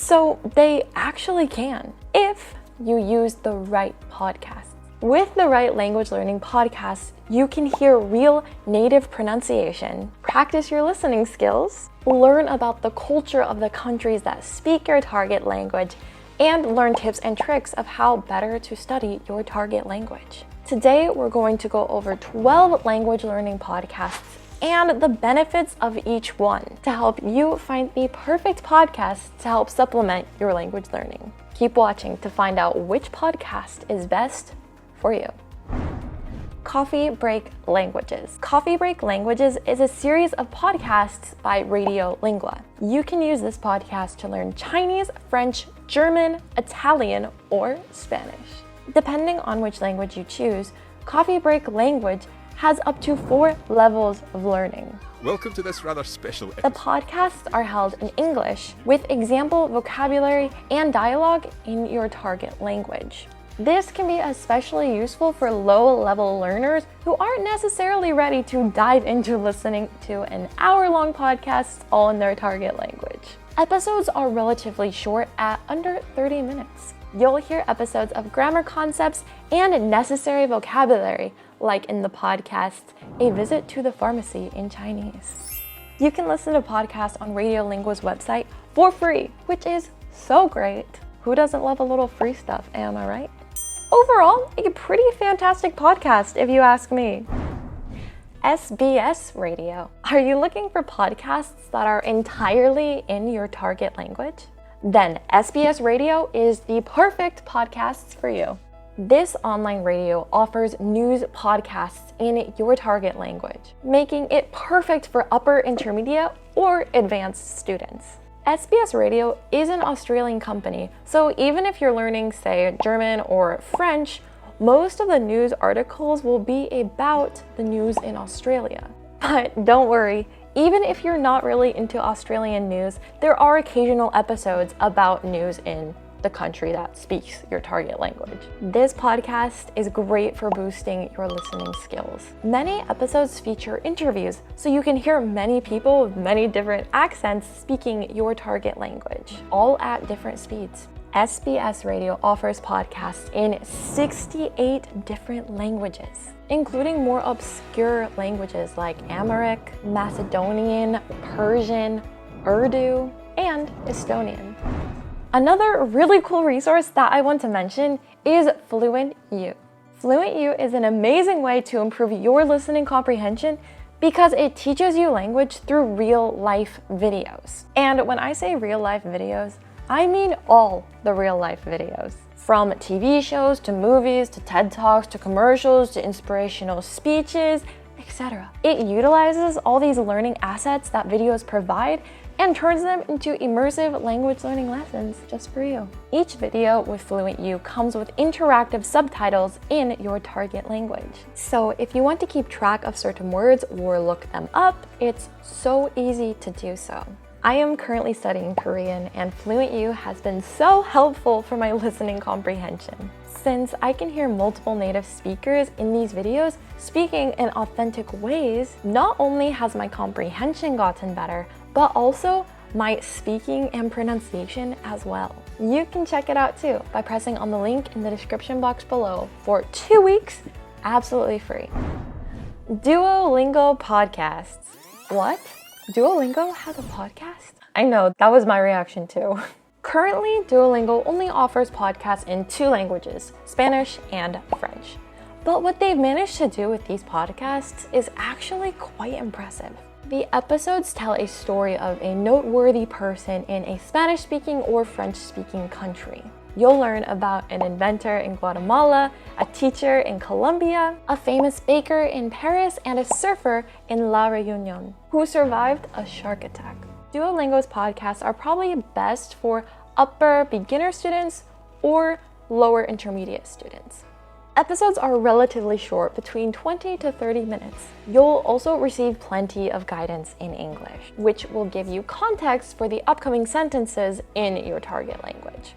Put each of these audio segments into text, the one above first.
So they actually can, if you use the right podcasts. With the right language learning podcasts, you can hear real native pronunciation, practice your listening skills, learn about the culture of the countries that speak your target language, and learn tips and tricks of how better to study your target language. Today, we're going to go over 12 language learning podcasts and the benefits of each one to help you find the perfect podcast to help supplement your language learning. Keep watching to find out which podcast is best for you. Coffee Break Languages. Coffee Break Languages is a series of podcasts by Radiolingua. You can use this podcast to learn Chinese, French, German, Italian, or Spanish. Depending on which language you choose, Coffee Break Language has up to 4 levels of learning. Welcome to this rather special episode. The podcasts are held in English with example vocabulary and dialogue in your target language. This can be especially useful for low-level learners who aren't necessarily ready to dive into listening to an hour-long podcast all in their target language. Episodes are relatively short at under 30 minutes. You'll hear episodes of grammar concepts and necessary vocabulary, like in the podcast, A Visit to the Pharmacy in Chinese. You can listen to podcasts on Radiolingua's website for free, which is so great. Who doesn't love a little free stuff, am I right? Overall, a pretty fantastic podcast, if you ask me. SBS Radio. Are you looking for podcasts that are entirely in your target language? Then SBS Radio is the perfect podcast for you. This online radio offers news podcasts in your target language, making it perfect for upper intermediate or advanced students. SBS Radio is an Australian company, so even if you're learning, say, German or French, most of the news articles will be about the news in Australia. But don't worry, even if you're not really into Australian news, there are occasional episodes about news in the country that speaks your target language. This podcast is great for boosting your listening skills. Many episodes feature interviews, so you can hear many people with many different accents speaking your target language, all at different speeds. SBS Radio offers podcasts in 68 different languages, including more obscure languages like Amharic, Macedonian, Persian, Urdu, and Estonian. Another really cool resource that I want to mention is Fluent U. Fluent U is an amazing way to improve your listening comprehension because it teaches you language through real-life videos. And when I say real-life videos, I mean all the real-life videos. From TV shows to movies to TED Talks to commercials to inspirational speeches, etc. It utilizes all these learning assets that videos provide and turns them into immersive language learning lessons just for you. Each video with Fluent U comes with interactive subtitles in your target language. So if you want to keep track of certain words or look them up, it's so easy to do so. I am currently studying Korean, and Fluent U has been so helpful for my listening comprehension. Since I can hear multiple native speakers in these videos speaking in authentic ways, not only has my comprehension gotten better, but also my speaking and pronunciation as well. You can check it out too by pressing on the link in the description box below for 2 weeks, absolutely free. Duolingo podcasts. What? Duolingo has a podcast? I know, that was my reaction too. Currently, Duolingo only offers podcasts in 2 languages, Spanish and French. But what they've managed to do with these podcasts is actually quite impressive. The episodes tell a story of a noteworthy person in a Spanish-speaking or French-speaking country. You'll learn about an inventor in Guatemala, a teacher in Colombia, a famous baker in Paris, and a surfer in La Réunion who survived a shark attack. Duolingo's podcasts are probably best for upper beginner students or lower intermediate students. Episodes are relatively short, between 20 to 30 minutes. You'll also receive plenty of guidance in English, which will give you context for the upcoming sentences in your target language.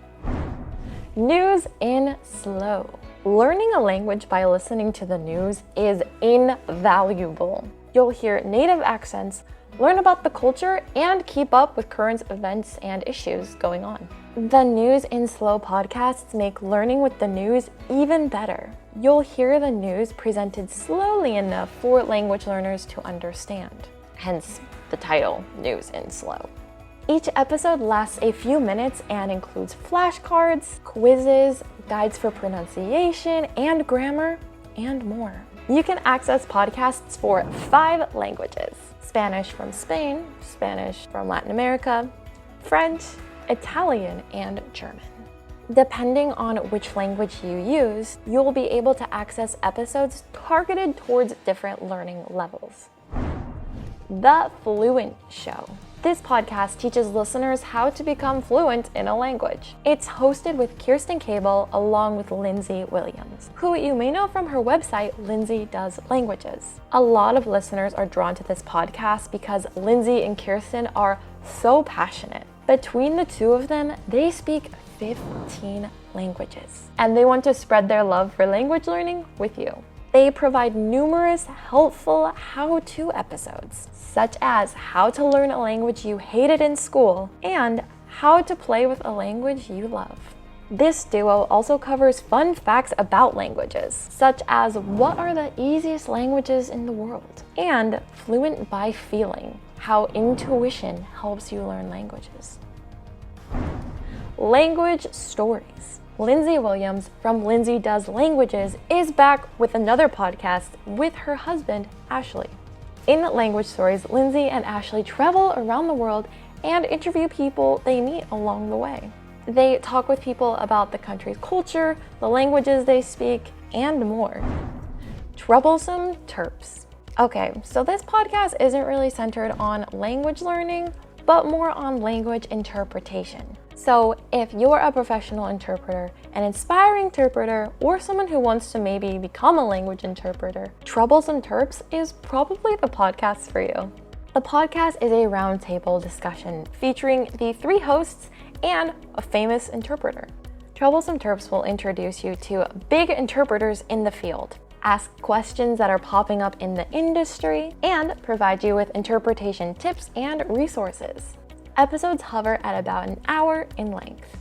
News in slow. Learning a language by listening to the news is invaluable. You'll hear native accents, learn about the culture, and keep up with current events and issues going on. The News in Slow podcasts make learning with the news even better. You'll hear the news presented slowly enough for language learners to understand. Hence the title, News in Slow. Each episode lasts a few minutes and includes flashcards, quizzes, guides for pronunciation and grammar, and more. You can access podcasts for 5 languages: Spanish from Spain, Spanish from Latin America, French, Italian, and German. Depending on which language you use, you'll be able to access episodes targeted towards different learning levels. The Fluent Show. This podcast teaches listeners how to become fluent in a language. It's hosted with Kirsten Cable along with Lindsay Williams, who you may know from her website, Lindsay Does Languages. A lot of listeners are drawn to this podcast because Lindsay and Kirsten are so passionate. Between the two of them, they speak 15 languages, and they want to spread their love for language learning with you. They provide numerous helpful how-to episodes, such as how to learn a language you hated in school and how to play with a language you love. This duo also covers fun facts about languages, such as what are the easiest languages in the world, and Fluent by Feeling, how intuition helps you learn languages. Language Stories. Lindsay Williams from Lindsay Does Languages is back with another podcast with her husband, Ashley. In Language Stories, Lindsay and Ashley travel around the world and interview people they meet along the way. They talk with people about the country's culture, the languages they speak, and more. Troublesome Terps. Okay, so this podcast isn't really centered on language learning, but more on language interpretation. So if you're a professional interpreter, an inspiring interpreter, or someone who wants to maybe become a language interpreter, Troublesome Terps is probably the podcast for you. The podcast is a roundtable discussion featuring the 3 hosts and a famous interpreter. Troublesome Terps will introduce you to big interpreters in the field, ask questions that are popping up in the industry, and provide you with interpretation tips and resources. Episodes hover at about an hour in length.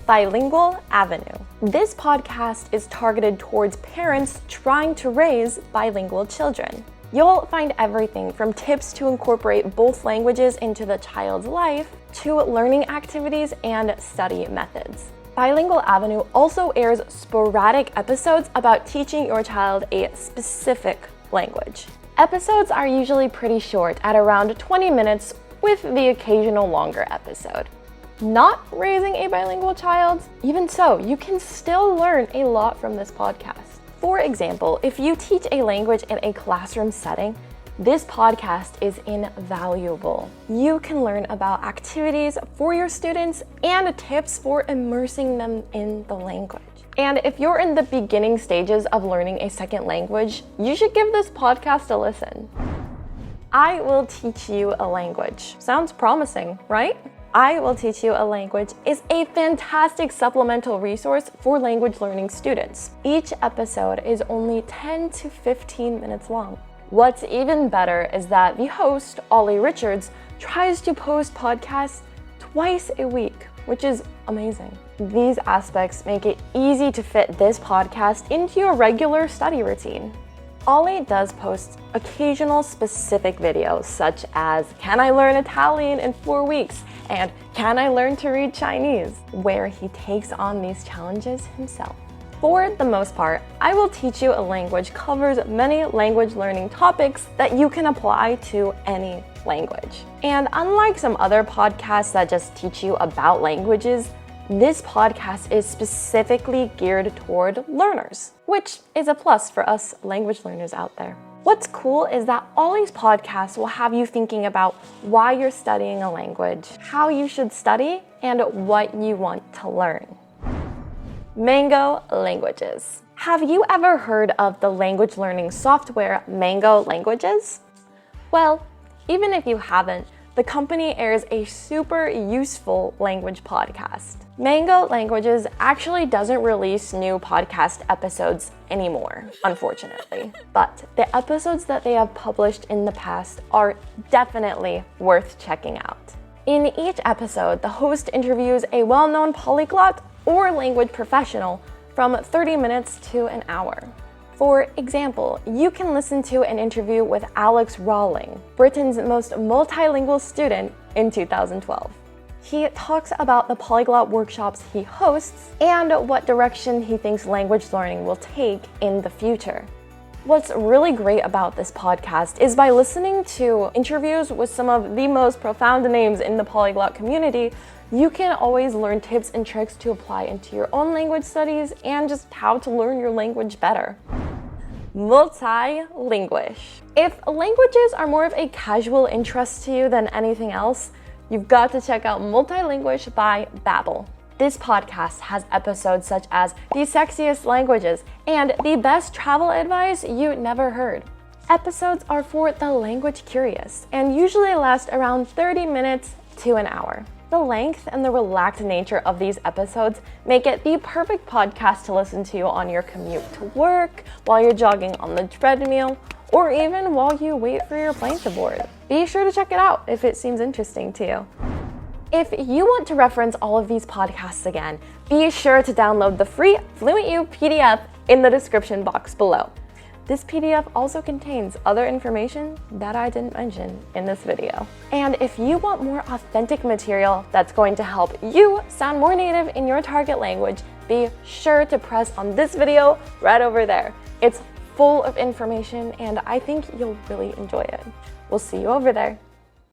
Bilingual Avenue. This podcast is targeted towards parents trying to raise bilingual children. You'll find everything from tips to incorporate both languages into the child's life to learning activities and study methods. Bilingual Avenue also airs sporadic episodes about teaching your child a specific language. Episodes are usually pretty short, at around 20 minutes, with the occasional longer episode. Not raising a bilingual child? Even so, you can still learn a lot from this podcast. For example, if you teach a language in a classroom setting, this podcast is invaluable. You can learn about activities for your students and tips for immersing them in the language. And if you're in the beginning stages of learning a second language, you should give this podcast a listen. I Will Teach You a Language. Sounds promising, right? I Will Teach You a Language is a fantastic supplemental resource for language learning students. Each episode is only 10 to 15 minutes long. What's even better is that the host, Ollie Richards, tries to post podcasts twice a week, which is amazing. These aspects make it easy to fit this podcast into your regular study routine. Ollie does post occasional specific videos such as Can I Learn Italian in 4 weeks? And Can I Learn to Read Chinese? Where he takes on these challenges himself. For the most part, I Will Teach You a Language covers many language learning topics that you can apply to any language. And unlike some other podcasts that just teach you about languages, this podcast is specifically geared toward learners, which is a plus for us language learners out there. What's cool is that Ollie's podcasts will have you thinking about why you're studying a language, how you should study, and what you want to learn. Mango Languages. Have you ever heard of the language learning software Mango Languages? Well, even if you haven't, the company airs a super useful language podcast. Mango Languages actually doesn't release new podcast episodes anymore, unfortunately. But the episodes that they have published in the past are definitely worth checking out. In each episode, the host interviews a well-known polyglot or language professional from 30 minutes to an hour. For example, you can listen to an interview with Alex Rawling, Britain's most multilingual student in 2012. He talks about the polyglot workshops he hosts and what direction he thinks language learning will take in the future. What's really great about this podcast is by listening to interviews with some of the most profound names in the polyglot community, you can always learn tips and tricks to apply into your own language studies and just how to learn your language better. Multilinguish. If languages are more of a casual interest to you than anything else, you've got to check out Multilinguish by Babbel. This podcast has episodes such as The Sexiest Languages and The Best Travel Advice You Never Heard. Episodes are for the language curious and usually last around 30 minutes to an hour. The length and the relaxed nature of these episodes make it the perfect podcast to listen to on your commute to work, while you're jogging on the treadmill, or even while you wait for your plane to board. Be sure to check it out if it seems interesting to you. If you want to reference all of these podcasts again, be sure to download the free FluentU PDF in the description box below. This PDF also contains other information that I didn't mention in this video. And if you want more authentic material that's going to help you sound more native in your target language, be sure to press on this video right over there. It's full of information and I think you'll really enjoy it. We'll see you over there.